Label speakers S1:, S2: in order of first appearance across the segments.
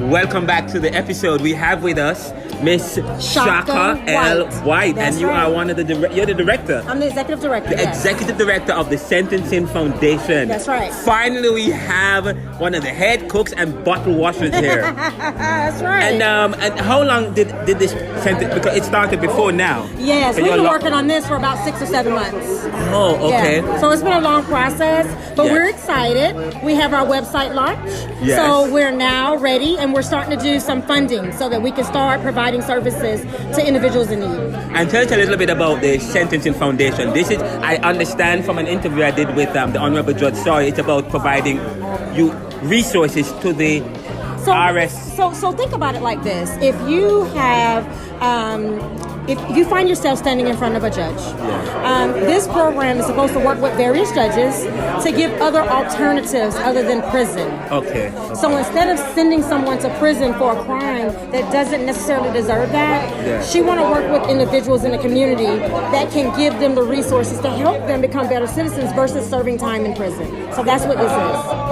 S1: Welcome back to the episode. We have with us Miss Shaka L. White,
S2: That's
S1: and you
S2: right.
S1: are one of you're the director.
S2: I'm the executive director.
S1: The executive director of the Sentencing Foundation.
S2: That's right.
S1: Finally, we have one of the head cooks and bottle washers here.
S2: That's right.
S1: And how long did this sentence? Because it started before now.
S2: Yes,
S1: So
S2: we've
S1: you're
S2: been working on this for about 6 or 7 months.
S1: Oh, okay.
S2: Yeah. So it's been a long process, but
S1: Yes.
S2: we're excited. We have our website launch.
S1: Yes.
S2: So we're now ready, and we're starting to do some funding so that we can start providing services to individuals in need.
S1: And tell us a little bit about the Sentencing Foundation. This is, I understand from an interview I did with the Honorable Judge Sawyer, it's about providing you resources to the RS.
S2: So think about it like this: if you have, if you find yourself standing in front of a judge, this program is supposed to work with various judges to give other alternatives other than prison.
S1: Okay.
S2: So instead of sending someone to prison for a crime that doesn't necessarily deserve that, she want to work with individuals in the community that can give them the resources to help them become better citizens versus serving time in prison. So that's what this is.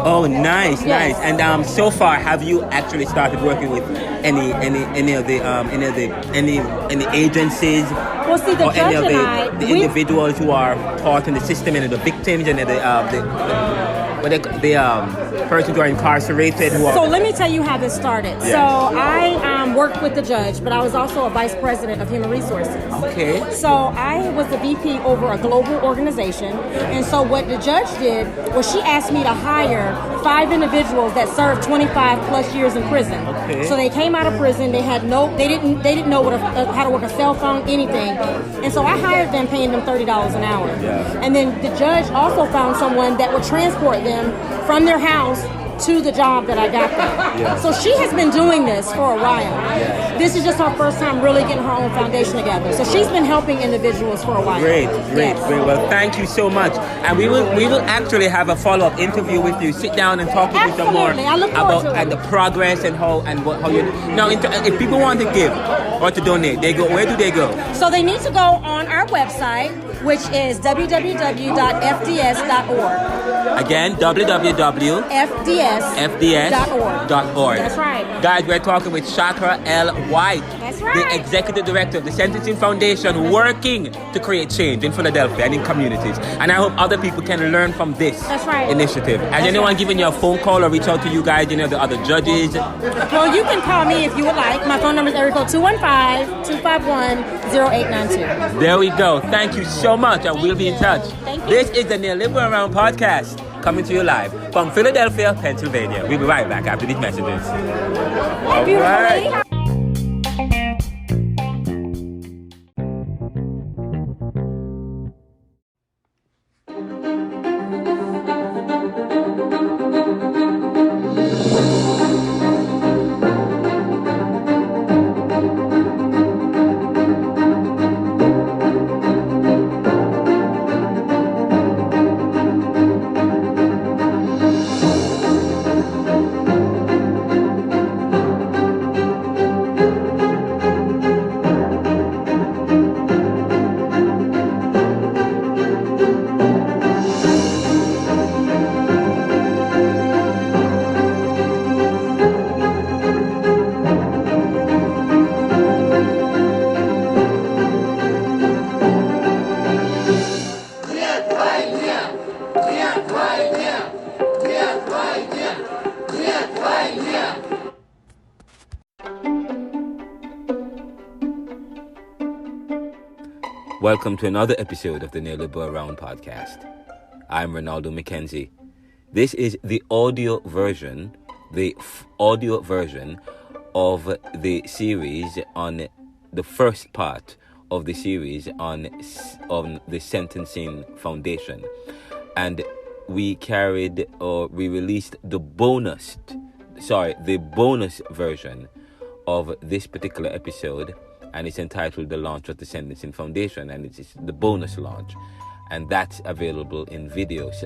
S1: Oh, nice,
S2: Yes.
S1: nice. And so far, have you actually started working with any agencies?
S2: Well, see, the
S1: or any
S2: judge
S1: of
S2: and I,
S1: the individuals who are caught in the system, and the victims, and the persons who are incarcerated.
S2: So let me tell you how this started.
S1: Yes.
S2: So I worked with the judge, but I was also a vice president of human resources.
S1: Okay.
S2: So I was the VP over a global organization, and so what the judge did was she asked me to hire 5 individuals that served 25 plus years in prison.
S1: Okay.
S2: So they came out of prison. They didn't know how to work a cell phone, anything, and so I hired them, paying them $30 an hour.
S1: Yeah.
S2: And then the judge also found someone that would transport them from their house to the job that I got them.
S1: Yeah.
S2: So she has been doing this for a while.
S1: Yes.
S2: This is just her first time really getting her own foundation together. So she's been helping individuals for a while.
S1: Great.
S2: Yes.
S1: Well, thank you so much. And we will actually have a follow-up interview with you. Sit down and talk with you some more
S2: Absolutely. I look forward
S1: about
S2: to it.
S1: the progress and how you. Now, if people want to give or to donate, they go. Where do they go?
S2: So they need to go on our website, which is www.fds.org.
S1: Again, www.fds.org.
S2: That's right.
S1: Guys, we're talking with Shaka L. White,
S2: That's
S1: the
S2: right.
S1: executive director of the Sentencing Foundation, working to create change in Philadelphia and in communities. And I hope other people can learn from this
S2: That's right.
S1: initiative. Has
S2: That's
S1: anyone
S2: right.
S1: given you a phone call or reach out to you guys, the other judges?
S2: Well, you can call me if you would like. My phone number is area code 215-251-0892.
S1: There we go. Thank you so much, and we'll be in touch.
S2: Thank you.
S1: This is the Neoliberal Around podcast, coming to you live from Philadelphia, Pennsylvania. We'll be right back after these messages. All
S2: Beautiful
S1: right.
S2: lady.
S1: Welcome to another episode of the Neoliberal Around podcast. I'm Ronaldo McKenzie. This is the audio version of the series on the first part of the series on the Sentencing Foundation. And we released the bonus version of this particular episode, and it's entitled The Launch of the Sentencing Foundation, and it's the bonus launch, and that's available in videos.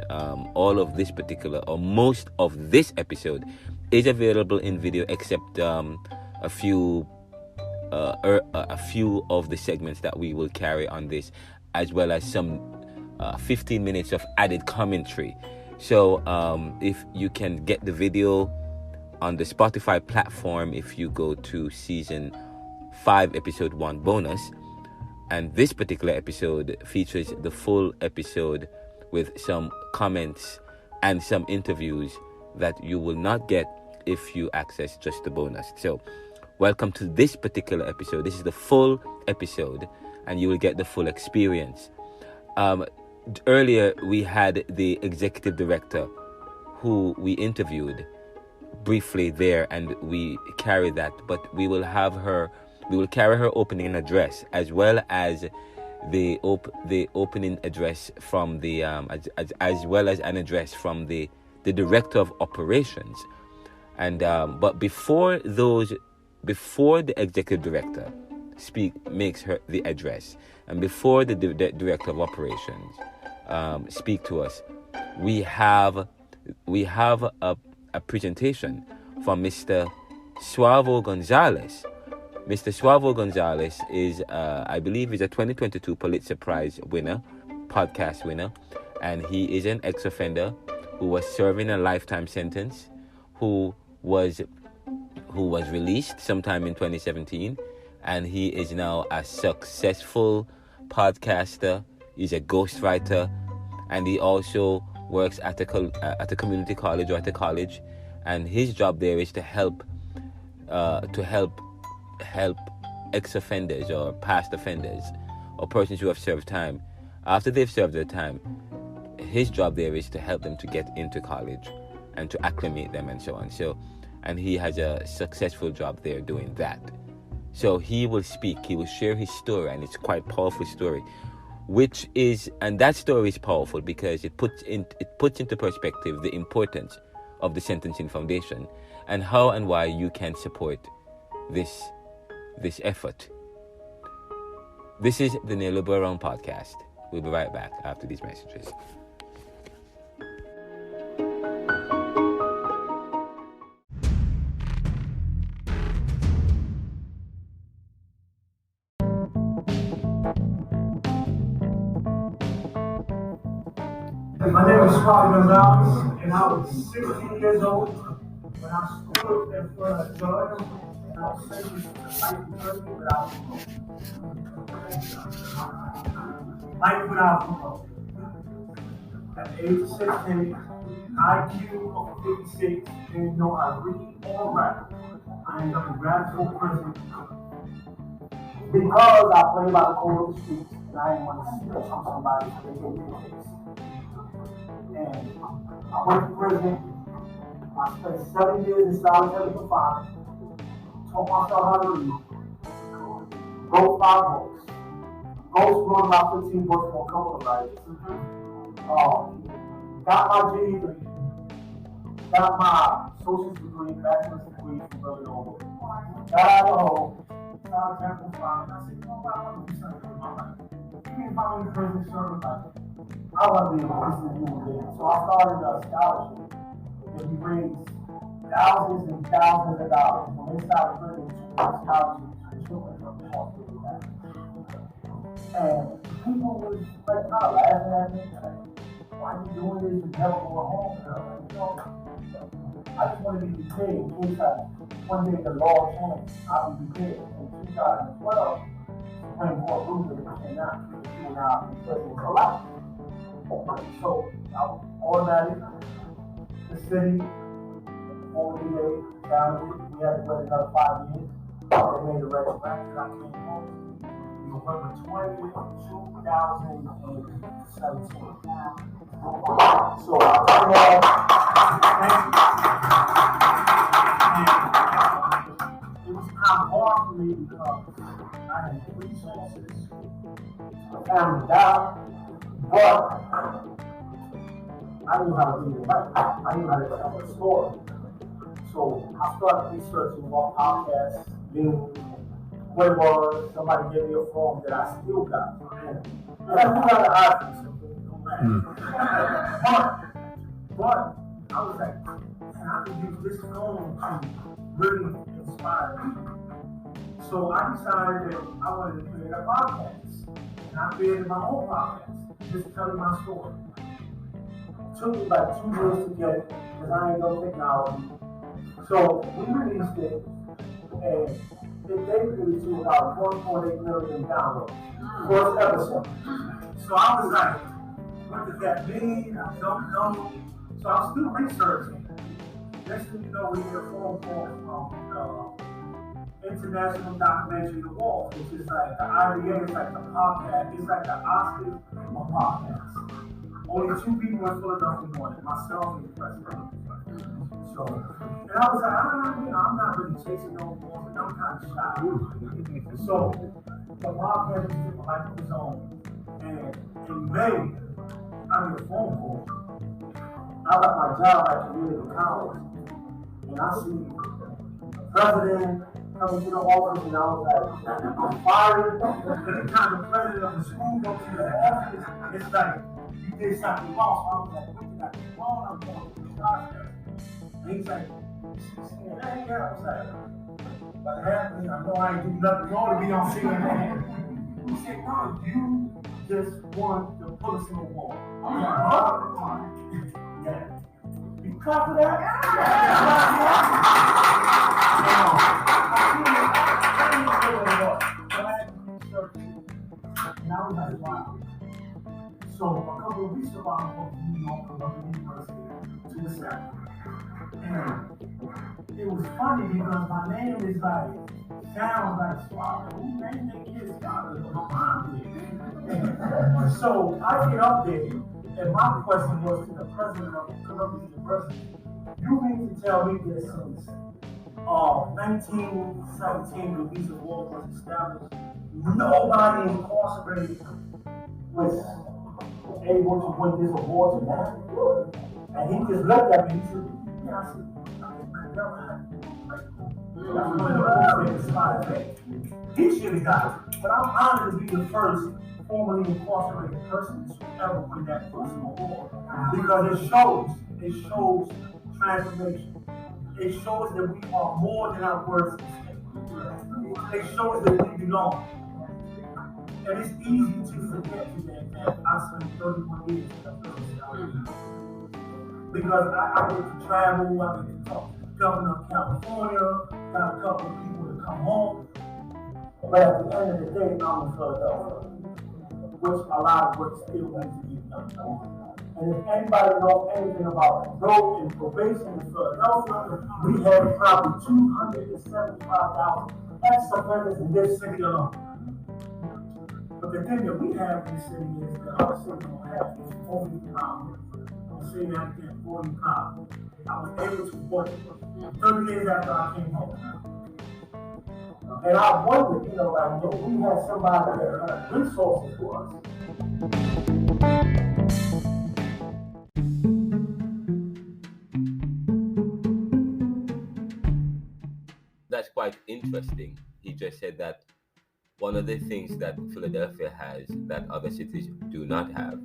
S1: All of this particular, or most of this episode, is available in video, except a few of the segments that we will carry on this, as well as some 15 minutes of added commentary. So if you can get the video on the Spotify platform if you go to season 5, episode 1 bonus. And this particular episode features the full episode with some comments and some interviews that you will not get if you access just the bonus. So welcome to this particular episode. This is the full episode and you will get the full experience. Earlier we had the executive director who we interviewed briefly there, and we carry that, but we will carry her opening address as well as the opening address from the as well as an address from the director of operations. And but before the executive director makes her the address, and before the director of operations speak to us, we have a presentation from Mr. Suavo Gonzales. Mr. Suavo Gonzales is, I believe, is a 2022 Pulitzer Prize winner, podcast winner, and he is an ex-offender who was serving a lifetime sentence, who was released sometime in 2017, and he is now a successful podcaster. He's a ghostwriter, and he also works at a community college or at a college, and his job there is to help ex-offenders or past offenders or persons who have served time. After they've served their time, his job there is to help them to get into college and to acclimate them and so on. So, and he has a successful job there doing that. So he will speak, he will share his story, and it's quite a powerful story. And that story is powerful because it puts into perspective the importance of the Sentencing Foundation and how and why you can support this effort. This is the Neoliberal Realm Podcast. We'll be right back after these messages.
S3: My name is Suavo Gonzales, and I was 16 years old when I stood in front of a judge, and I was sentenced to life in prison without parole. Life without parole. At the age of 16, IQ of 56, didn't know how to read or write. I ended up in grad school prison because I played by the code of the streets, and I didn't want to snitch on somebody so they gave me a case. And I went to prison. I spent 7 years in solitary confinement. Taught myself how to read. Wrote 5 books. Ghost wrote about 15 books for a couple of writers. Got my GED. Got my associate's degree, bachelor's degree from Villanova. Got out of home. Solitary confinement. I said, you know what? I want to do something with my life. Even if I'm in prison, serving life, I want to be a decent human being. So I started a scholarship that we raised thousands and thousands of dollars from inside the prison to scholarships to children from the hospital. And people was like kind of laughing at me, like, why are you doing this? You never go home. And I'm like, I just want to be prepared in case one day the law changes. I'll be prepared. In 2012, Supreme Court ruled that it cannot keep you and I in prison for life. So I was automatic. The city, 40 days, challenged it. We had to wait another 5 years. They made a retroactive. I came home November 20th, 2017. So I came home. It was kind of hard for me because I had resources. My family died. But I knew how to read and write. I knew how to tell a story. So I started researching what podcasts mean, what it was. Somebody gave me a form that I still got. And I knew how to hide from something. No matter. But I was like, man, I could use this phone to really inspire me. So I decided that I wanted to create a podcast. And I created my own podcast. Just telling my story. It took me like 2 years to get it because I ain't no technology. So we released it, and it debuted to about 1.8 million downloads. First episode. So I was like, what does that mean? I don't know. So I'm still researching. Next thing you know, we get a phone call from International Documentary Awards, which is like the IDA, is like the podcast, it's like the Oscars of podcasts. Only 2 people in Philadelphia won it, myself and the president. So, and I was like, I'm not really chasing no awards, I'm kind of shy. So, the podcast was taking like its own. And in May, I get a phone call. I left my job at community college, and I see the president coming to the office, and I was like, I'm fired. Every time the president of the school goes to the office, it's like, you did something wrong. So I was like, what did I do wrong? I'm going to the process. And he's like, CNN? I was like, what happened? I know I ain't do nothing wrong to be on CNN. He said, no, you just won the Pulitzer Award. I'm like, oh, yeah. You clap for that? And I was like, wow. So a couple of weeks ago, I went to New York, Columbia University, to the South. And it was funny because my name is like, sounds like Suavo. Who named that kid Suavo? My mom did. So I get up there, and my question was to the president of Columbia University, you mean to tell me that since 1917, when these awards was established, nobody incarcerated was able to win this award tonight? And he just looked at me and he said, yeah, I said, that's one of the most famous spot. He should have got it. But I'm honored to be the first formerly incarcerated person to ever win that personal award. Because it shows transformation. It shows that we are more than our words. It shows that we belong. And it's easy to forget today that I spent 31 years in the prison. Because I get to travel, I get to talk to the governor of California, got a couple of people to come home. But at the end of the day, I'm in Philadelphia, which a lot of work still needs to be done. And if anybody knows anything about parole and probation in Philadelphia, we have probably 275,000 ex-offenders in this city alone. But the thing that we have in the city is that other cities don't have is 40 pounds. I'm saying that again, 40 pounds. I was able to work 30 days after I came home. And I wondered, like, we had somebody that had resources for us.
S1: That's quite interesting. He just said that one of the things that Philadelphia has that other cities do not have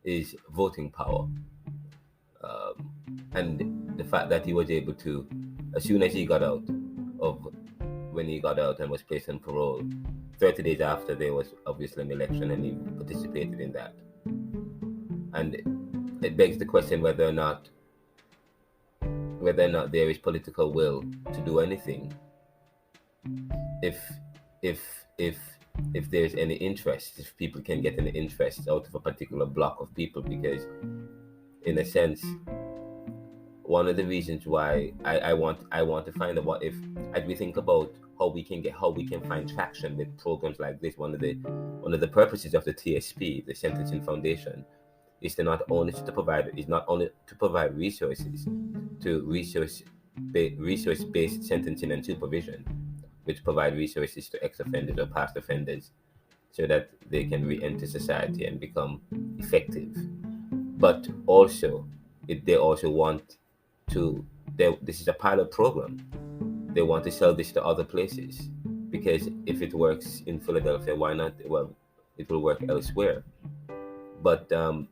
S1: is voting power. And the fact that he was able to, as soon as he got out when he got out and was placed on parole, 30 days after there was obviously an election and he participated in that. And it begs the question whether or not there is political will to do anything if there's any interest, if people can get any interest out of a particular block of people, because in a sense, one of the reasons why I want to find out what if, as we think about how we can find traction with programs like this, one of the purposes of the TSP, the Sentencing Foundation, is not only to provide resources to resource-based sentencing and supervision, which provide resources to ex-offenders or past offenders so that they can re-enter society and become effective. But also, they also want to, this is a pilot program. They want to sell this to other places, because if it works in Philadelphia, why not? Well, it will work elsewhere. But one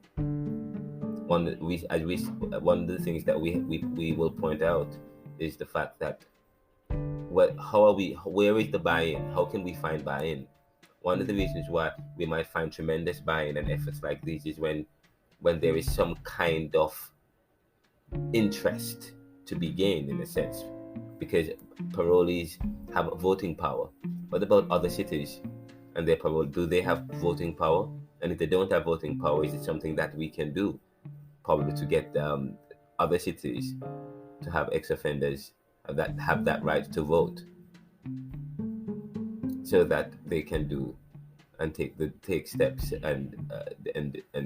S1: of the things that we will point out is the fact that where is the buy-in? How can we find buy-in? One of the reasons why we might find tremendous buy-in and efforts like these is when there is some kind of interest to be gained in a sense, because parolees have voting power. What about other cities and their parole? Do they have voting power? And if they don't have voting power, is it something that we can do, probably, to get other cities to have ex-offenders that have that right to vote, so that they can do and take steps and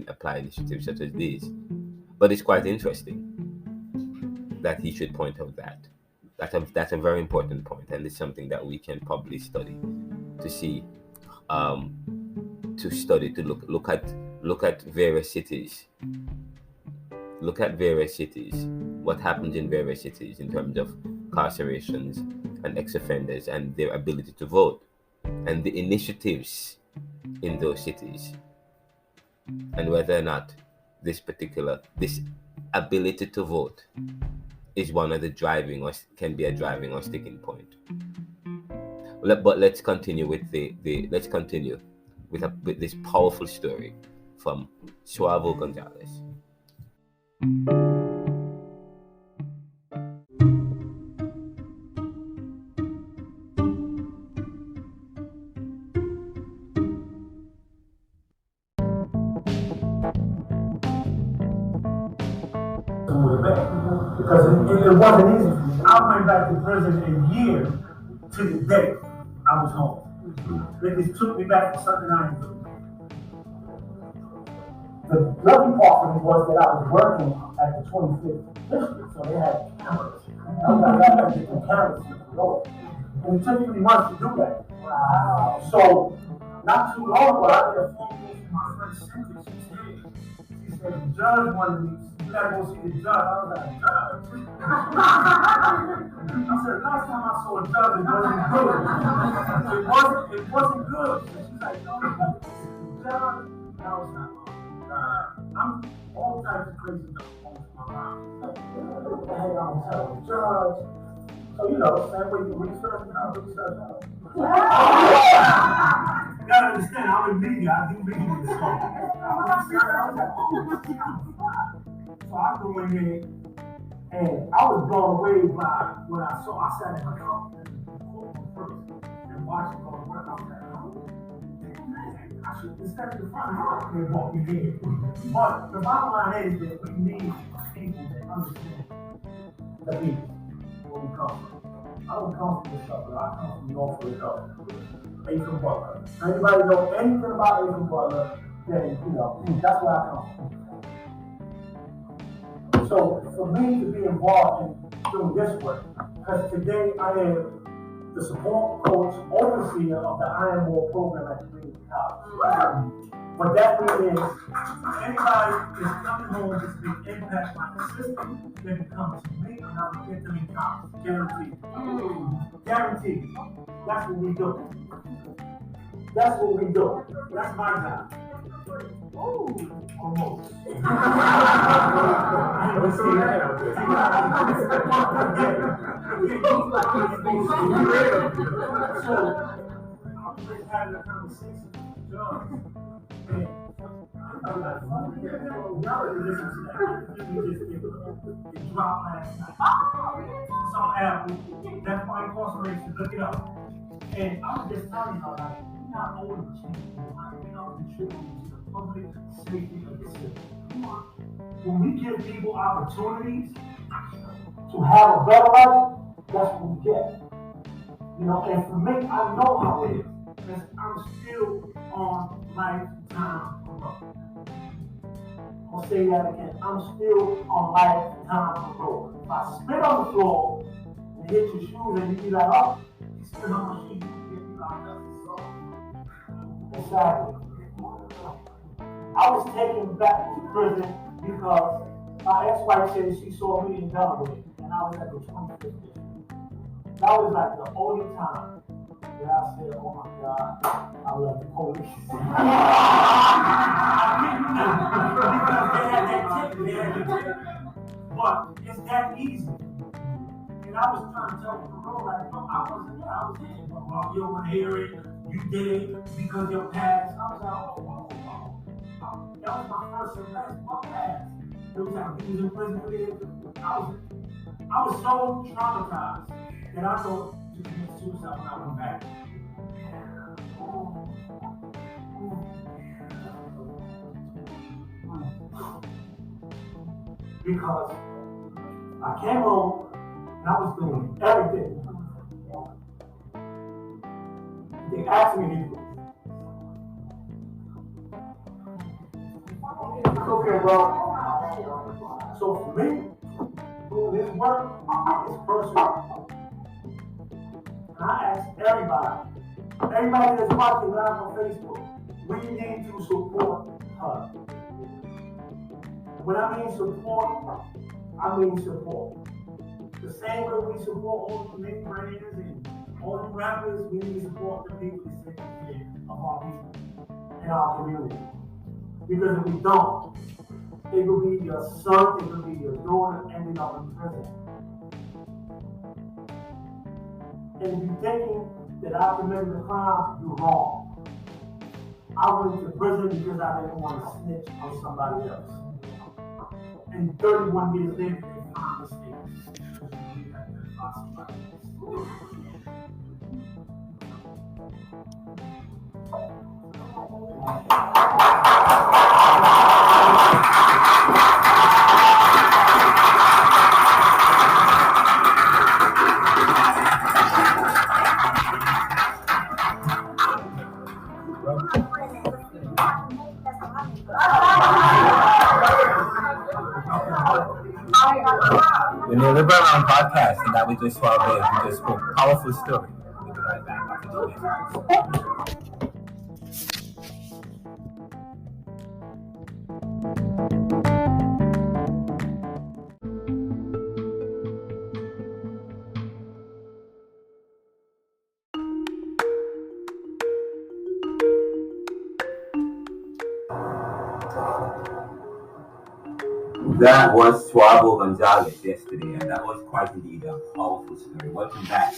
S1: apply initiatives such as these? But it's quite interesting that he should point out that. That's a very important point, and it's something that we can probably study to see, to look at various cities. Look at various cities, what happens in various cities in terms of incarcerations and ex-offenders and their ability to vote, and the initiatives in those cities, and whether or not this ability to vote is one of the driving, or can be a driving or sticking point. But let's continue with with this powerful story from Suavo Gonzales.
S3: Because it wasn't easy for me. I went back to prison a year to the day I was home. They just took me back for something I didn't do. The lucky part for me was that I was working at the 25th district, so they had cameras. I was like, I got to get the cameras to the door. And it took me 3 months to do that. Wow. So, not too long ago, I did a phone call from my friend Cynthia. She said, the judge wanted me, you gotta go see the judge. I was like, judge? I said, last time I saw a judge, it wasn't good. It wasn't good. So she's like, no, you gotta go see the judge. And I was like, I'm all types of crazy stuff going through my mind. Like, what the heck I'm telling the judge? So, same way you research, research out. You gotta understand, I'm in media, I do media in the school. So I go in there, and I was blown away by what I saw. I sat in the courtroom first and watched it go to work. I was like, oh, man, I should instead of the front of they brought me here. But the bottom line is that we need people that understand the people where we come from. I don't come from this stuff, but I come from North Philadelphia. Aiken Butler. If anybody know anything about Aiken Butler, then that's where I come from. So for me to be involved in doing this work, because today I am the support coach overseer of the Iron Ball program at the community college. What that means is anybody that's coming home that's been impacted by the system, they can come to me and I will get them in college. Guaranteed. Guaranteed. That's what we do. That's what we do. That's my job. Almost. So, I'm just having a conversation with the judge. I'm like, y'all are listening to that. We just it dropped last night. It's on Apple. That's my incarceration. Look it up. And I was just telling y'all, like, we're not only contributing to the public safety of the city. When we give people opportunities to have a better life, that's what we get. And for me, I know how it is. Because I'm still on lifetime parole. I'll say that again. I'm still on lifetime parole. If I spit on the floor and hit your shoes and you be like, oh, you spit on my shoes, you get me locked up. Exactly. I was taken back to prison because my ex-wife said she saw me in Delaware, and I was at the 25th district. That was like the only time that I said, oh my God, I love the police. I didn't know because they had that tip. But it's that easy. And I was trying to tell the parole, like, no, I wasn't there, I was there. Well, you don't want to hear it, you did it because your past. I was like, oh. That was my first arrest, my past. It was like, he was in prison for years. I was so traumatized that I thought to commit suicide when I went back. Because I came home and I was doing everything they asked me to do. It's okay, bro. So for me, doing this work is personal. And I ask everybody that's watching live on Facebook, we need to support her. When I mean support, I mean support. The same way we support all the main brands and all the rappers, we need to support the people that take care of our people and our community. Because if we don't, it will be your son, it will be your daughter ending up in prison. And if you're thinking that I committed a crime, you're wrong. I went to prison because I didn't want to snitch on somebody else. And 31 years later, they found mistakes.
S1: We're near the Brown podcast, and that was just Suavo. We just spoke powerful story. We'll be right back after the That was Suavo Gonzales yesterday, and that was quite indeed a powerful story. Welcome back.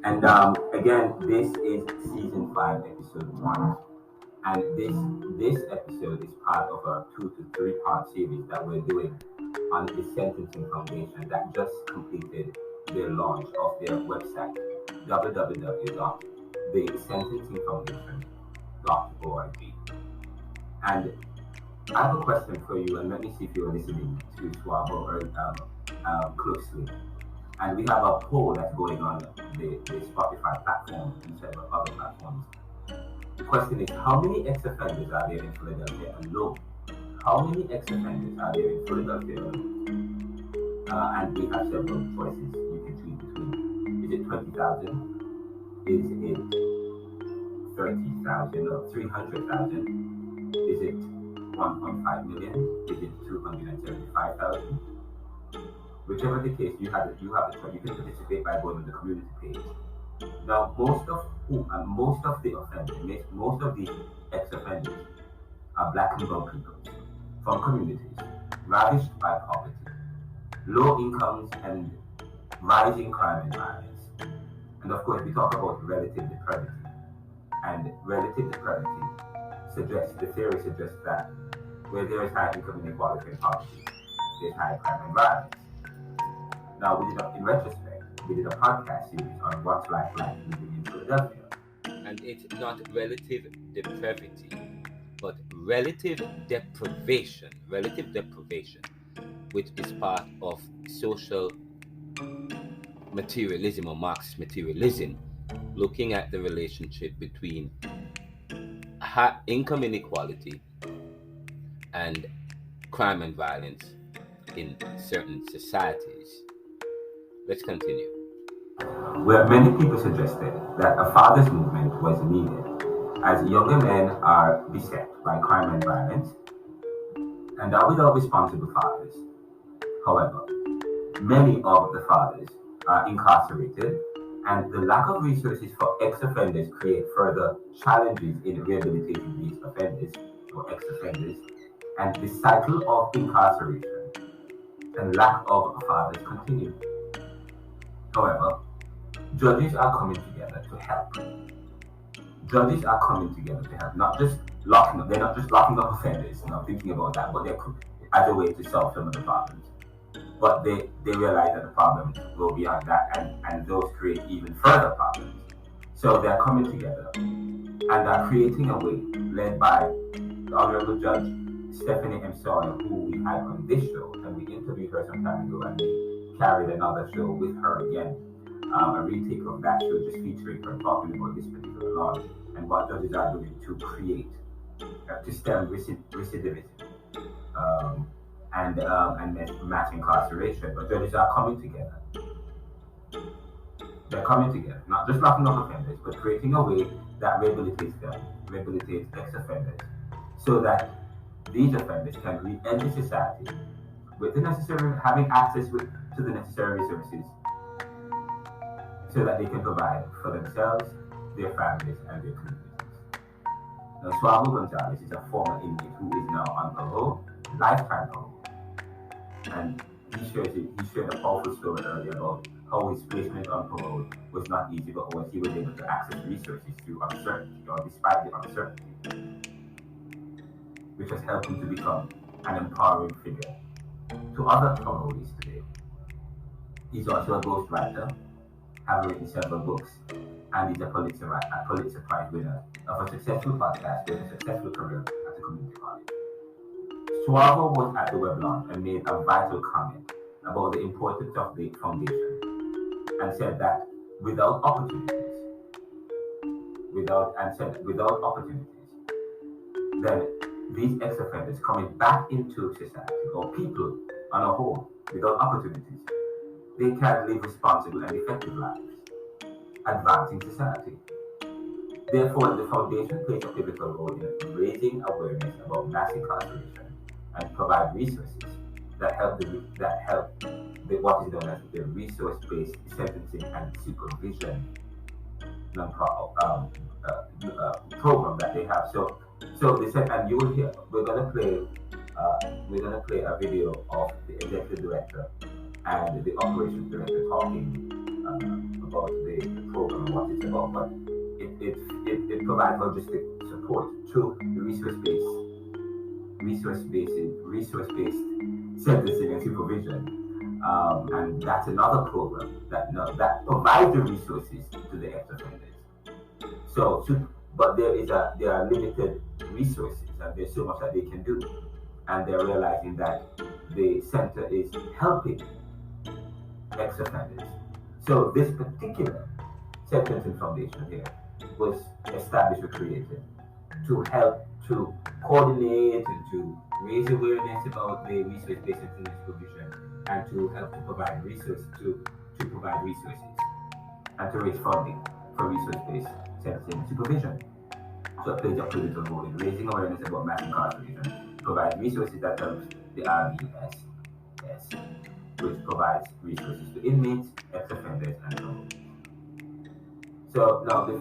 S1: And again, this is season 5, episode 1. And this episode is part of a 2 to 3 part series that we're doing on the Sentencing Foundation that just completed their launch of their website, www.thesentencingfoundation.org. And I have a question for you, and let me see if you're listening to Suavo closely. And we have a poll that's going on the Spotify platform and several other platforms. The question is, how many ex-offenders are there in Philadelphia alone? How many ex-offenders are there in Philadelphia alone? And we have several choices you can choose between. Is it 20,000? Is it 30,000 or 300,000? Is it 1.5 million? Is it 275,000? Whichever the case, you have a choice. You can participate by going to the community page. Now, most of the offenders, most of the ex-offenders are black and brown people from communities ravished by poverty, low incomes, and rising crime and violence. And of course, we talk about relative depravity. And relative depravity the theory suggests that where there is high income inequality and poverty, there's high crime and violence. Now, in retrospect, we did a podcast series on what's life like living in Philadelphia. And it's not relative depravity, but relative deprivation, which is part of social materialism or Marxist materialism, looking at the relationship between income inequality and crime and violence in certain societies. Let's continue. Where many people suggested that a fathers' movement was needed, as younger men are beset by crime and violence, and are without responsible fathers. However, many of the fathers are incarcerated, and the lack of resources for ex-offenders create further challenges in rehabilitating these offenders or ex-offenders, and the cycle of incarceration and lack of fathers continue. However, judges are coming together to help. Judges are coming together to help, not just locking up. They're not just locking up offenders, thinking about that, but they're as a way to solve some of the problems.
S4: but they realize that the problems go beyond that, and those create even further problems. So they're coming together and are creating a way, led by the Honorable Judge Stephanie M. Sawyer, who we had on this show, and we interviewed her some time ago, and we carried another show with her again, a retake of that show, just featuring her talking about this particular law and what judges are doing to create, to stem recidivism and mass incarceration. But judges are coming together. They're coming together, not just locking up offenders, but creating a way that rehabilitates them, rehabilitates ex-offenders, so that these offenders can re-enter society with the necessary, having access to the necessary resources, so that they can provide for themselves, their families, and their communities. Now, Suavo Gonzales is a former inmate who is now on parole, lifetime parole, and he shared a powerful story earlier about how his placement on parole was not easy, but was he was able to access resources through uncertainty, or despite the uncertainty, which has helped him to become an empowering figure to other parolees today. He's also a ghostwriter, having written several books, and he's a Pulitzer Prize winner of a successful podcast with a successful career at a community college. Suavo was at the web launch and made a vital comment about the importance of the foundation, and said that without opportunities, then these ex-offenders coming back into society, or people on a whole, without opportunities, they can't live responsible and effective lives, advancing society. Therefore, the foundation plays a pivotal role in raising awareness about mass incarceration and provide resources that help what is known as the resource-based sentencing and supervision program that they have. So they said, and you will hear, we're gonna play a video of the executive director and the operations director talking about the program and what it's about. But it provides logistic support to the resource-based sentencing and supervision. And that's another program that provides the resources to the ex-offenders. But there are limited resources, and there's so much that they can do, and they're realizing that the center is helping ex-offenders. So this particular sentencing foundation here was established or created to help to coordinate and to raise awareness about the resource-based sentencing supervision, and to help to provide resources and to raise funding for resource-based sentencing and supervision. So it plays a pivotal role in raising awareness about mass incarceration, provide resources that helps the RBS, which provides resources to inmates, ex-offenders, and parolees. So now this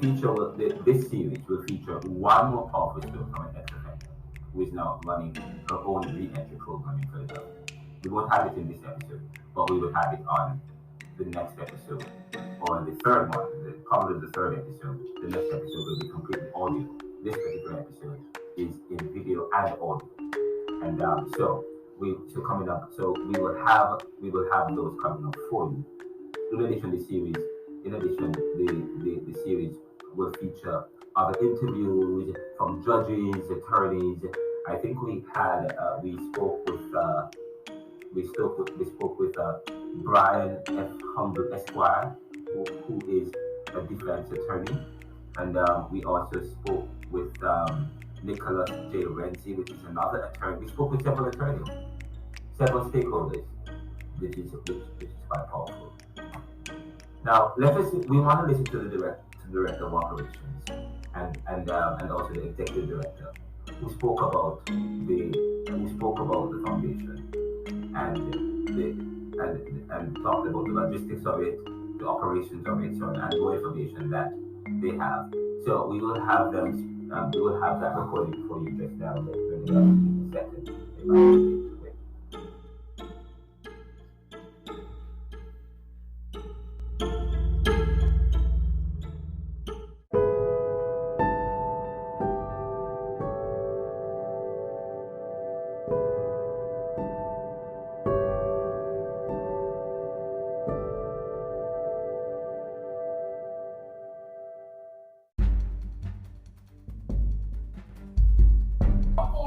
S4: series will feature one more powerful story from an ex-offender who is now running her own re-entry program in Philadelphia. We won't have it in this episode, but we will have it on the next episode, or the third one, probably the third episode. The next episode will be completely audio. This particular episode is in video and audio, and we will have those coming up for you. In addition, the series will feature other interviews from judges, attorneys. I think we spoke with Brian F. Humble Esquire, who is a defense attorney, and we also spoke with Nicholas J. Renzi, which is another attorney. We spoke with several attorneys, several stakeholders, which is quite powerful. Now, we want to listen to the director of operations and also the executive director, who spoke about the foundation and talked about the logistics of it, the operations of it, and more information that they have. So we will have that recording for you just now. Let's bring it up in a second.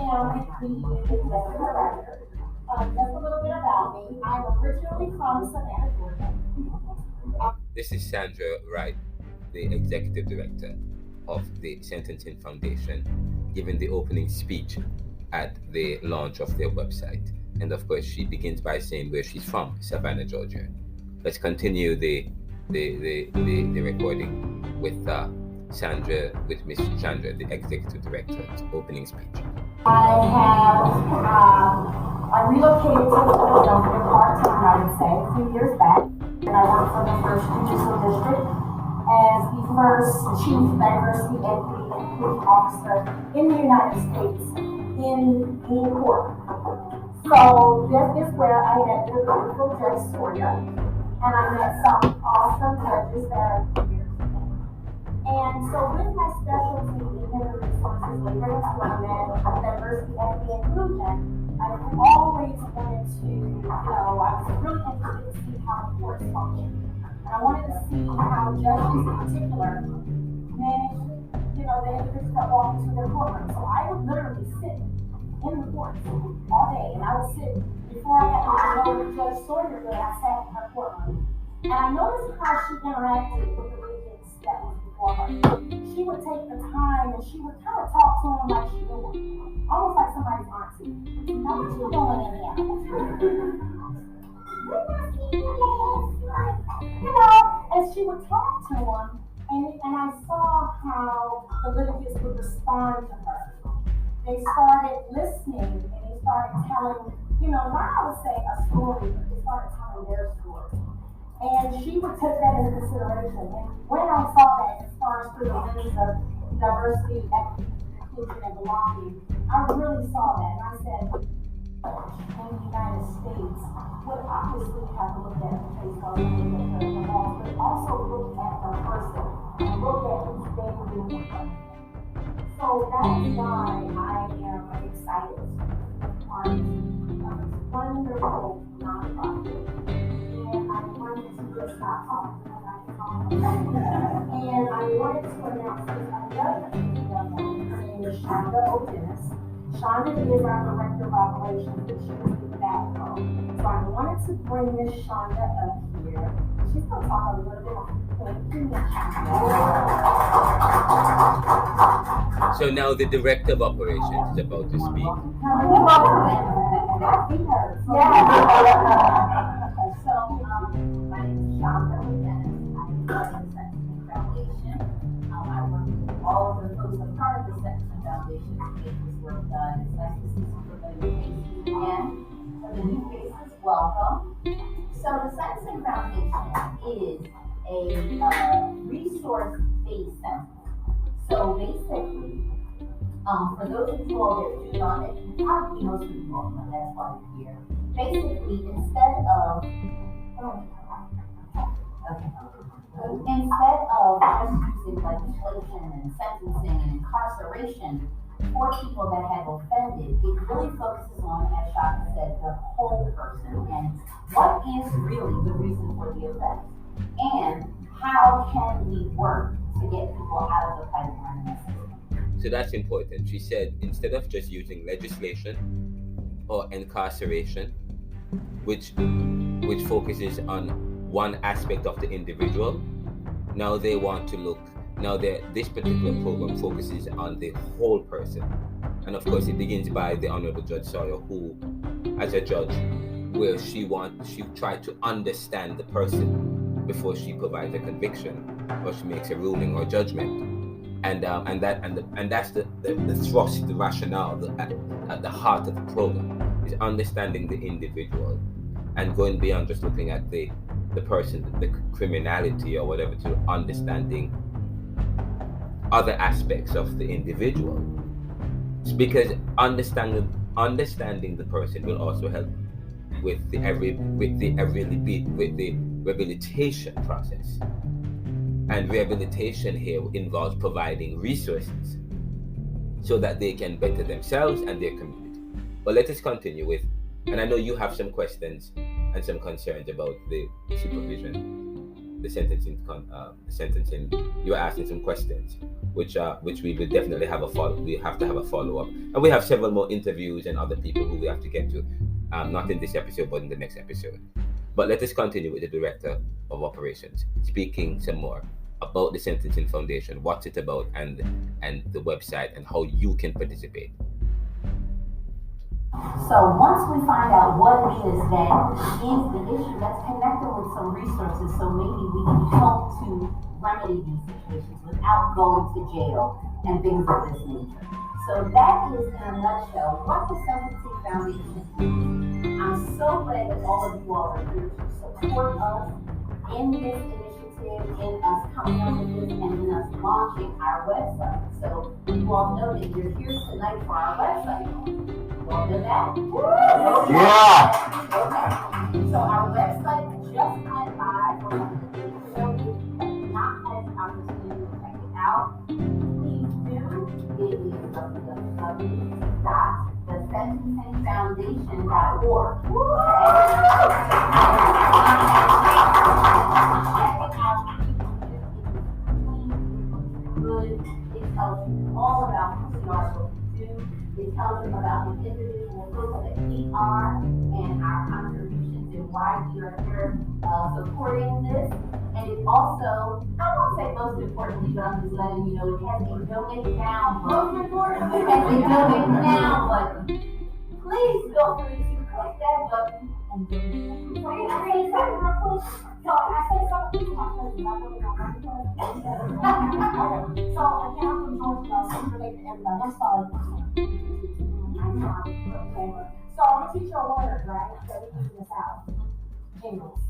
S5: am the executive director. Just a little bit about me. I'm originally from Savannah, Georgia.
S1: This is Sandra Wright, the executive director of the Sentencing Foundation, giving the opening speech at the launch of their website. And of course, she begins by saying where she's from, Savannah, Georgia. Let's continue the recording with Miss Chandra, the executive director's opening speech.
S5: I relocated to Philadelphia part-time, I would say, a few years back, and I worked for the 1st Judicial District as the first Chief Diversity, Equity, and Inclusion Officer in the United States in court. So this is where I met the beautiful Judge Sawyer, and I met some awesome judges that are here today. And so with my specialty in human resources, labor and employment, diversity, equity, and inclusion, I've always wanted to, I was really interested to see how the courts function. And I wanted to see how judges in particular manage, the individuals that walk into their courtroom. So I would literally sit in the courts all day, and I would sit, before I got to know Judge Sawyer, but I sat in her courtroom. And I noticed how she interacted with the litigants that was before her. She would take the time and she would kind of talk to them like she knew them, almost like somebody's auntie. Now, what you doing in here? And she would talk to them, and I saw how the litigants would respond to her. They started listening, and they started telling, not I would say a story, but they started telling their story. And she would take that into consideration. And when I saw that, as far as through the lens of diversity, equity, inclusion, and belonging, I really saw that. And I said, in the United States would obviously have to look at the case laws and look at the laws, but also look at the person and look at who's they doing the person. So that's why I am excited as part of this wonderful nonprofit. And I wanted to just stop talking and I talk. And I wanted to announce this another young woman. Her name is Shonda Gonzalez. Shonda is our director of operations, but she is the backbone. So I wanted to bring Miss Shonda up here. She's going to talk a little bit. Thank you, Miss Shonda.
S1: So now the director of operations is about to speak.
S5: So, my name is Shonda Gonzalez. I am the Sentencing Foundation. I work with all of the folks that are part of the Sentencing Foundation to get this work done. It's nice to see some familiar faces again. For the new faces, welcome. So, the Sentencing Foundation is a resource-based center. So, basically, for those of you all that do not, and probably most of you all know, that's why you're here. Basically, instead of just using legislation and sentencing and incarceration for people that have offended, it really focuses on, as Shaka said, the whole person and what is really the reason for the offense and how can we work to get people out of the pipeline system.
S1: So that's important. She said instead of just using legislation or incarceration, which focuses on one aspect of the individual, now they want to look. Now this particular program focuses on the whole person, and of course it begins by the Honorable Judge Sawyer, who, as a judge, where she tried to understand the person before she provides a conviction or she makes a ruling or judgment. And that's the thrust, the rationale at the heart of the program is understanding the individual and going beyond just looking at the person, the criminality or whatever, to understanding other aspects of the individual. It's because understanding the person will also help with the rehabilitation process. And rehabilitation here involves providing resources so that they can better themselves and their community. But let us continue with, and I know you have some questions and some concerns about the supervision. the sentencing. You were asking some questions, which we will definitely have a follow. We have to have a follow up, and we have several more interviews and other people who we have to get to. Not in this episode, but in the next episode. But let us continue with the Director of Operations, speaking some more about the Sentencing Foundation, what's it about, and the website, and how you can participate.
S5: So once we find out what it is that is the issue, let's connect them with some resources so maybe we can help to remedy these situations without going to jail and things of this nature. So that is, in a nutshell, what the Sentencing Foundation is. I'm so glad that all of you all are here to support us in this initiative, in us coming up with this, and in us launching our website. So you all know that you're here tonight for our website. You all know that?
S3: Yeah.
S5: Okay. So our website just went live. So if you have not had the opportunity to check it out, please do. It is www.thesentencingfoundation.org. It tells you all about who we are, what we do. It tells you about the individual folks that we are and our contributions and why we are here supporting this. And it also, I won't say most importantly, but I'm just letting you know, it has a donate now button. It has a donate now button. Please feel free to click that button and donate. Wait, I say something real quick. So I say something to my cousin. I really don't like it. So again, I'm from Georgia, so I'm related to everybody. I'm sorry. So I'm gonna teach you a word, right? So we can this out. Jingles.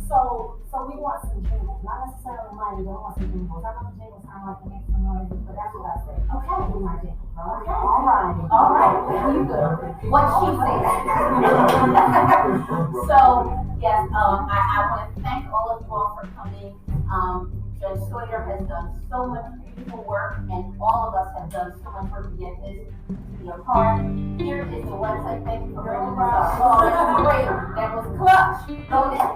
S5: So we want some jingles, not necessarily money, but we want some jingles. I know the jingles sound like they make some noise, but that's what I say. Okay, do my jingles. Okay. All right. You good? What she said. So yes, I want to thank all of you all for coming. Judge Sawyer has done so much beautiful work, and all of us have done so much work to get this to be a part. Here is the website. Thank you for bringing this up. Oh, that's great. That was clutch. Okay.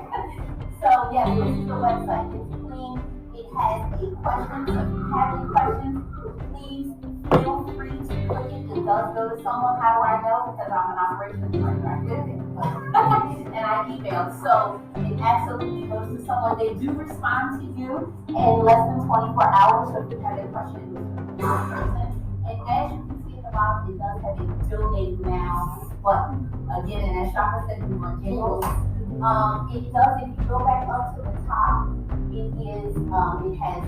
S5: So yes, this is the website. It's clean. It has a question. So if you have any questions, please feel free to click it. It does go to someone. How do I know? Because I'm an operations director. I did it. And I emailed. So it absolutely goes to someone. They do respond to you in less than 24 hours. So if you have a question, it's a person. And as you can see at the bottom, it does have a donate now button. Again, and as Shaka said, we want jingles. It does, if you go back up to the top, it has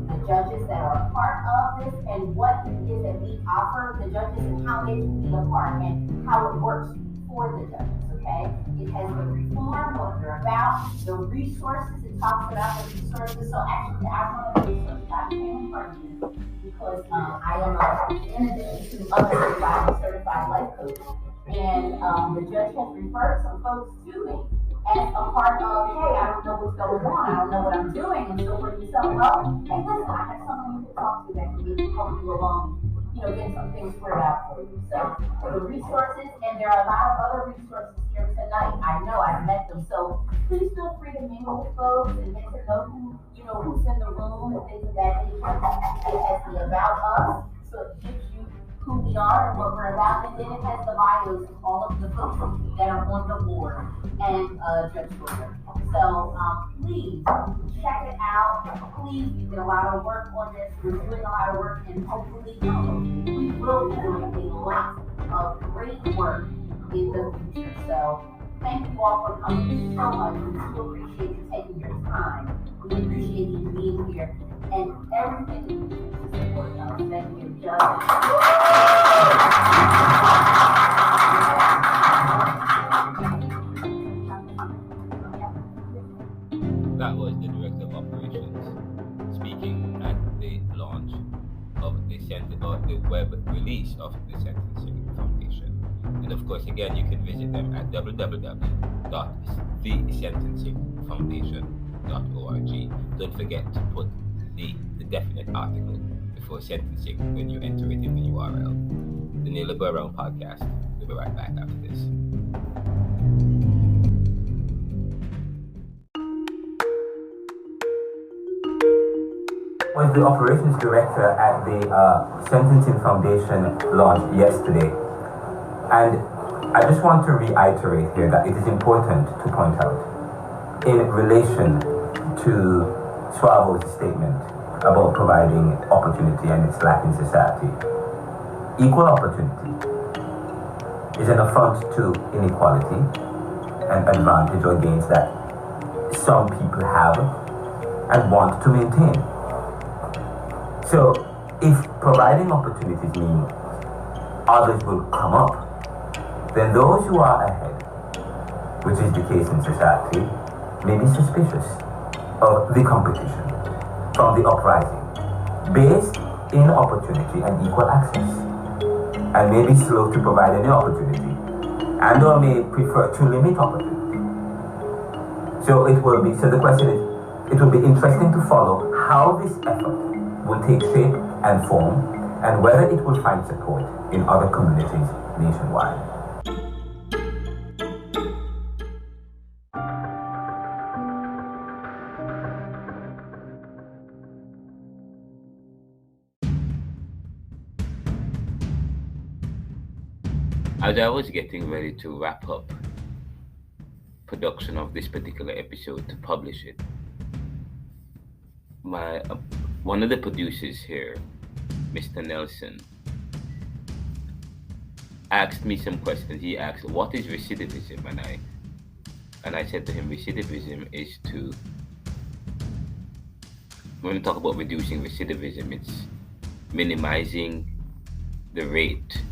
S5: the judges that are a part of this and what it is that we offer the judges and how they can be a part and how it works for the judges, okay? It has the reform, what they're about, the resources, it talks about the resources. So actually, I'm one of the resources I became a part of this because I am, in addition to other certified life coach, and the judge has referred some folks to me as a part of, hey, I don't know what's going on, I don't know what I'm doing, and so for yourself, well, hey, listen, I have someone you can talk to that can help you along, get some things squared out for you. So the resources, and there are a lot of other resources here tonight. I know I've met them, so please feel free to mingle with folks and get to know who's in the room and things of that nature. It has the about us, so it gives you who we are and what we're about, and then it has the bios of all of the folks that are on the board and Judge Sawyer. So please check it out. Please, we did a lot of work on this. We're doing a lot of work, and hopefully we will be doing a lot of great work in the future. So thank you all for coming so much. We do appreciate you taking your time. We appreciate you being here and everything you do to support us. Thank you, Judge.
S1: That was the Director of Operations speaking at the launch of the web release of the Sentencing Foundation. And of course, again, you can visit them at www.thesentencingfoundation.org. Don't forget to put the definite article before sentencing when you enter it in the URL. The Neil Go Around podcast. We'll be right back after this.
S4: was the operations director at the Sentencing Foundation launch yesterday. And I just want to reiterate here that it is important to point out, in relation to Suavo's statement about providing opportunity and its lack in society, equal opportunity is an affront to inequality and advantage or gains that some people have and want to maintain. So, if providing opportunities means others will come up, then those who are ahead, which is the case in society, may be suspicious of the competition from the uprising, based in opportunity and equal access, and may be slow to provide any opportunity, and or may prefer to limit opportunity. So the question is, it will be interesting to follow how this effort will take shape and form, and whether it will find support in other communities nationwide.
S1: As I was getting ready to wrap up production of this particular episode to publish it, one of the producers here, Mr. Nelson, asked me some questions. He asked, "What is recidivism?" And I said to him, recidivism is when we talk about reducing recidivism, it's minimizing the rate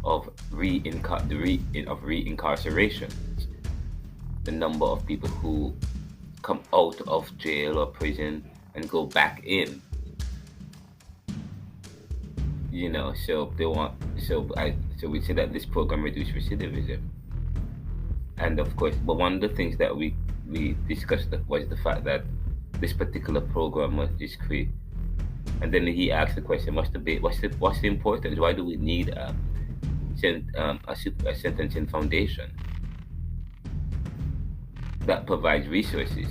S1: of reincarceration, the number of people who come out of jail or prison and go back in. So we say that this program reduces recidivism, and of course, but one of the things that we discussed was the fact that this particular program is created. And then he asked the question, what's the importance? Why do we need a sentencing foundation that provides resources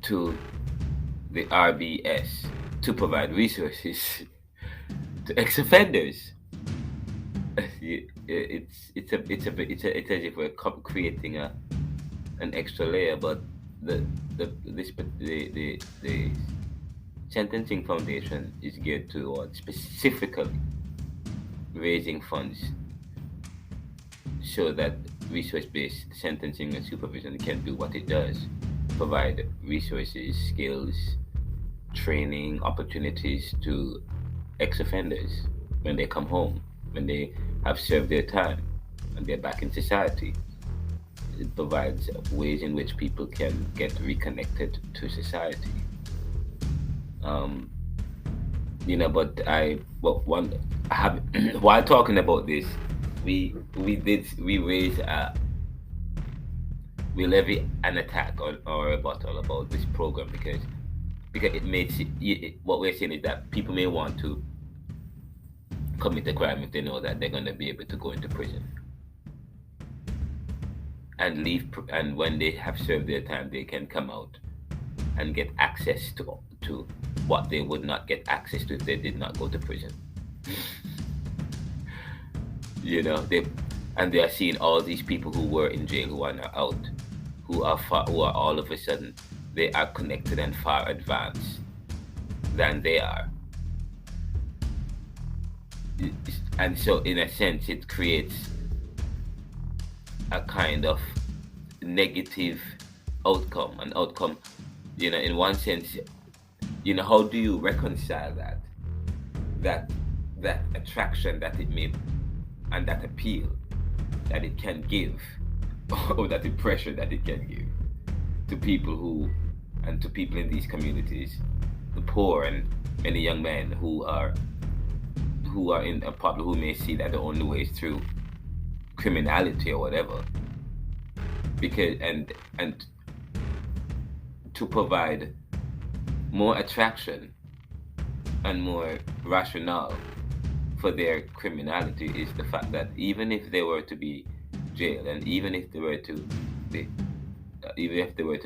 S1: to the RBS to provide resources to ex-offenders? It's as if we're creating an extra layer, but the sentencing foundation is geared towards specifically raising funds so that resource-based sentencing and supervision can do what it does: provide resources, skills, training, opportunities to ex-offenders when they come home, when they have served their time and they're back in society. It provides ways in which people can get reconnected to society. While talking about this, we levy an attack or a rebuttal about this program because it makes what we're saying is that people may want to commit a crime if they know that they're going to be able to go into prison and leave, and when they have served their time, they can come out and get access to what they would not get access to if they did not go to prison. They are seeing all these people who were in jail who are now out, who are all of a sudden they are connected and far advanced than they are. And so in a sense it creates a kind of negative outcome, an outcome, in one sense, how do you reconcile that attraction that it may, and that appeal that it can give, or that impression that it can give to people in these communities, the poor and many young men who are in a problem, who may see that the only way is through criminality or whatever, because and to provide more attraction and more rationale for their criminality is the fact that even if they were to be jail, and even if they were to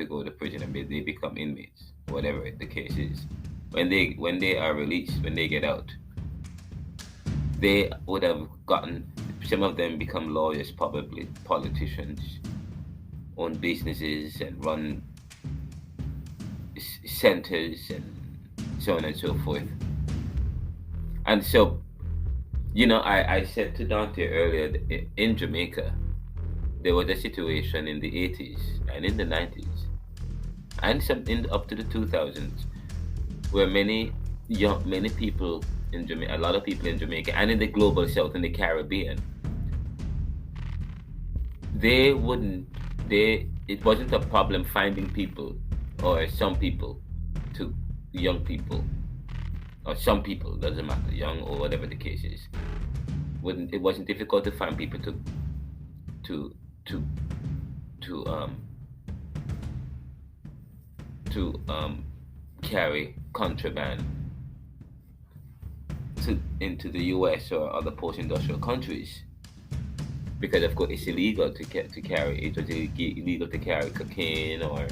S1: go to prison and they become inmates, whatever the case is, when they are released, when they get out, they would have gotten, some of them become lawyers, probably politicians, own businesses and run centers and so on and so forth. And so, I said to Dante earlier that in Jamaica, there was a situation in the 80s and in the 90s and up to the 2000s where many people in Jamaica, a lot of people in Jamaica and in the global south, in the Caribbean, it wasn't a problem finding people, or some people, to young people, or some people, doesn't matter, young or whatever the case is. It wasn't difficult to find people to carry contraband into the US or other post-industrial countries, because of course it's illegal to carry. It was illegal to carry cocaine or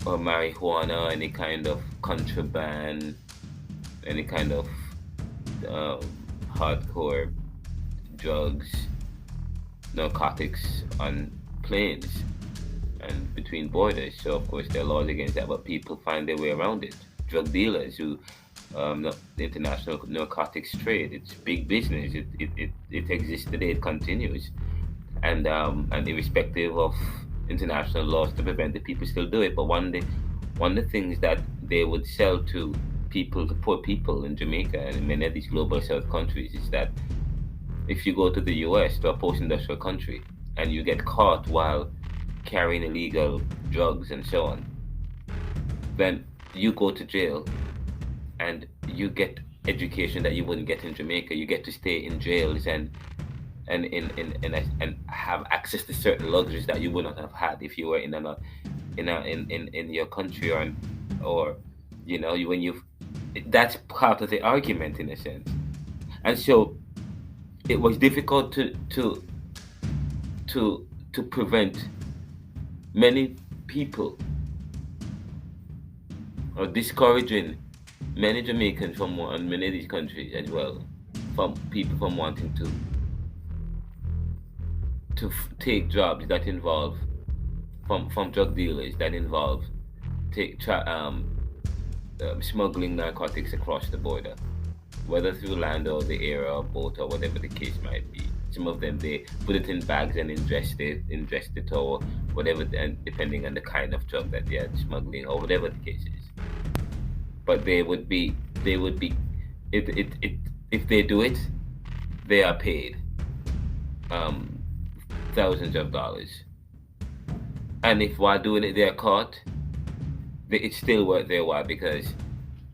S1: marijuana, any kind of contraband, any kind of hardcore drugs, narcotics on planes and between borders. So of course there are laws against that, but people find their way around it. Drug dealers who the international narcotics trade, it's big business. It exists today, it continues, and irrespective of international laws to prevent it, people still do it. But one of the things that they would sell to poor people in Jamaica and in many of these global south countries is that if you go to the US, to a post-industrial country, and you get caught while carrying illegal drugs and so on, then you go to jail and you get education that you wouldn't get in Jamaica. You get to stay in jails and have access to certain luxuries that you would not have had if you were in your country, or that's part of the argument in a sense. And so it was difficult to prevent many people, or discouraging many Jamaicans and many of these countries as well, from people from wanting to take jobs that involve from drug dealers that involve smuggling narcotics across the border, whether through land or the air or boat or whatever the case might be. Some of them, they put it in bags and ingest it or whatever, and depending on the kind of drug that they are smuggling or whatever the case is. But they would be if they do it, they are paid thousands of dollars. And if while doing it they're caught, it's still worth their while, because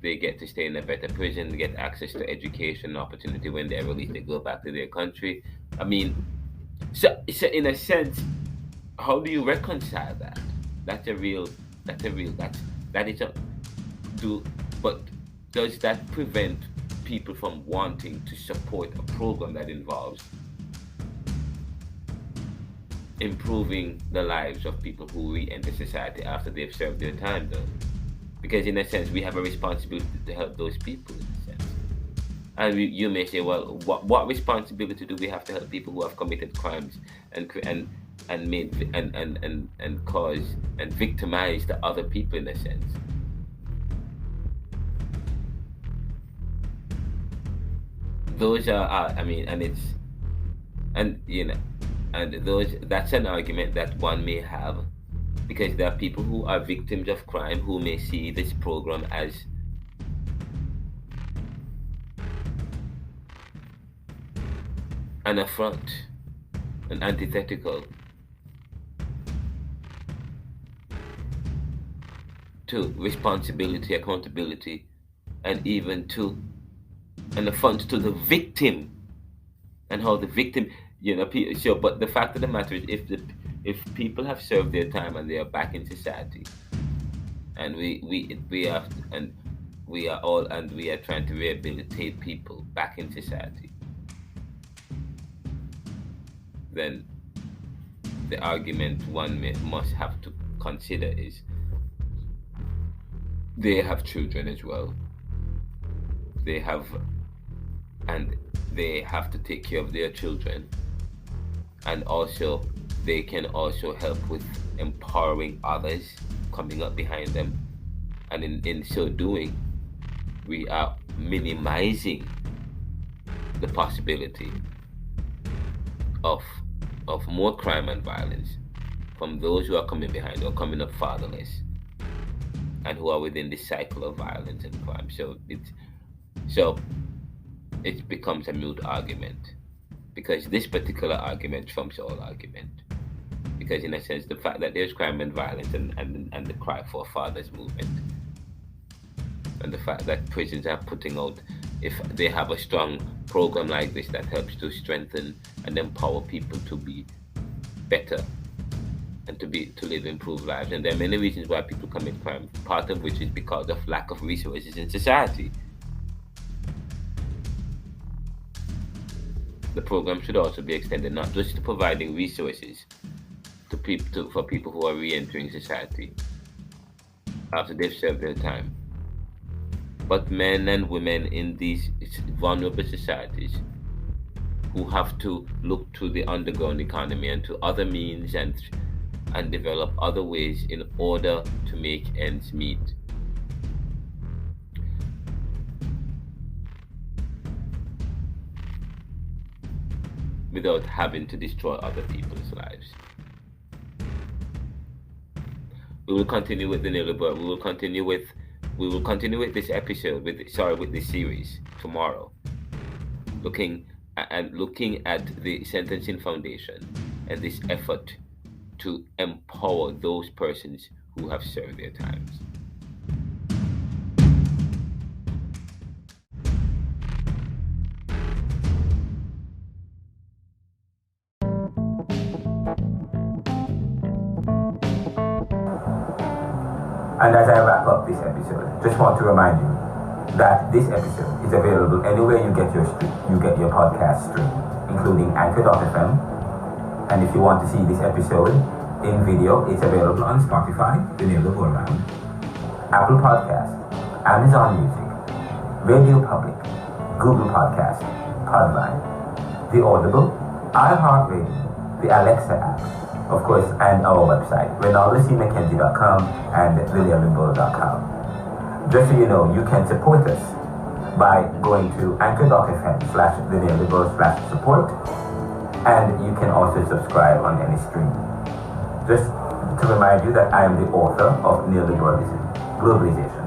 S1: they get to stay in a better prison, they get access to education opportunity. When they're released, they go back to their country. I mean, so in a sense, how do you reconcile that? But does that prevent people from wanting to support a program that involves improving the lives of people who re-enter society after they've served their time, though? Because in a sense, we have a responsibility to help those people, in a sense. And you may say, well, what responsibility do we have to help people who have committed crimes and caused and victimized the other people, in a sense? Those are, that's an argument that one may have, because there are people who are victims of crime who may see this program as an affront, an antithetical to responsibility, accountability, and even to an affront to the victim, and how the victim, but the fact of the matter is, if people have served their time and they are back in society, and we are trying to rehabilitate people back in society, then the argument one must have to consider is they have children as well. They have to take care of their children, and also they can also help with empowering others coming up behind them, and in so doing we are minimizing the possibility of more crime and violence from those who are coming behind or coming up fatherless and who are within this cycle of violence and crime. So it becomes a moot argument, because this particular argument trumps all argument. Because in a sense, the fact that there's crime and violence and the cry for fathers movement, and the fact that prisons are putting out, if they have a strong program like this that helps to strengthen and empower people to be better and to live improved lives. And there are many reasons why people commit crime, part of which is because of lack of resources in society. The program should also be extended not just to providing resources for people who are re-entering society after they've served their time, but men and women in these vulnerable societies who have to look to the underground economy and to other means and develop other ways in order to make ends meet. Without having to destroy other people's lives. We will continue with the neoliberal. We will continue with this episode, with this series tomorrow, looking at the sentencing foundation and this effort to empower those persons who have served their times.
S4: And as I wrap up this episode, just want to remind you that this episode is available anywhere you get your podcast stream, including Anchor.fm. And if you want to see this episode in video, it's available on Spotify, the name of around, Apple Podcast, Amazon Music, Radio Public, Google Podcast, Podvine, The Audible, iHeartRadio, the Alexa app, of course, and our website, RenaldoCMcKenzie.com and TheNeoliberal.com. Just so you know, you can support us by going to anchor.fm/TheNeoliberal/support, and you can also subscribe on any stream. Just to remind you that I am the author of Neoliberalism, Globalization,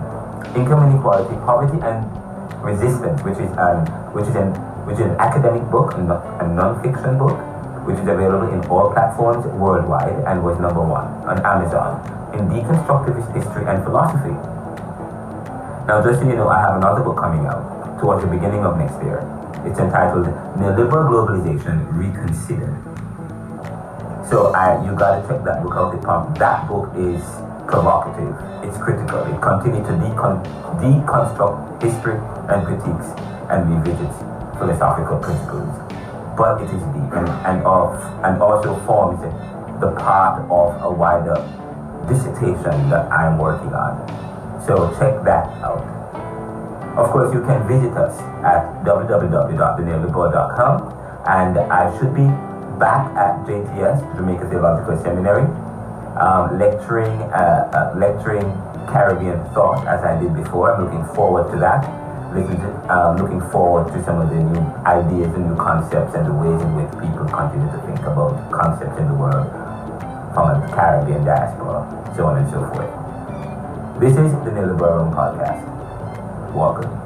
S4: Income Inequality, Poverty and Resistance, which is an academic book, a non-fiction book, which is available in all platforms worldwide and was #1 on Amazon in deconstructivist history and philosophy. Now, just so you know, I have another book coming out towards the beginning of next year. It's entitled Neoliberal Globalization Reconsidered. So you gotta check that book out. That book is provocative. It's critical. It continues to deconstruct history and critiques and revisits philosophical principles. But it is deep and also forms the part of a wider dissertation that I'm working on. So check that out. Of course, you can visit us at www.theneoliberal.com, and I should be back at JTS, Jamaica Theological Seminary, lecturing Caribbean thought as I did before. I'm looking forward to that. Looking forward to some of the new ideas and new concepts and the ways in which people continue to think about concepts in the world from a Caribbean diaspora, so on and so forth. This is the Neoliberal Podcast. Welcome.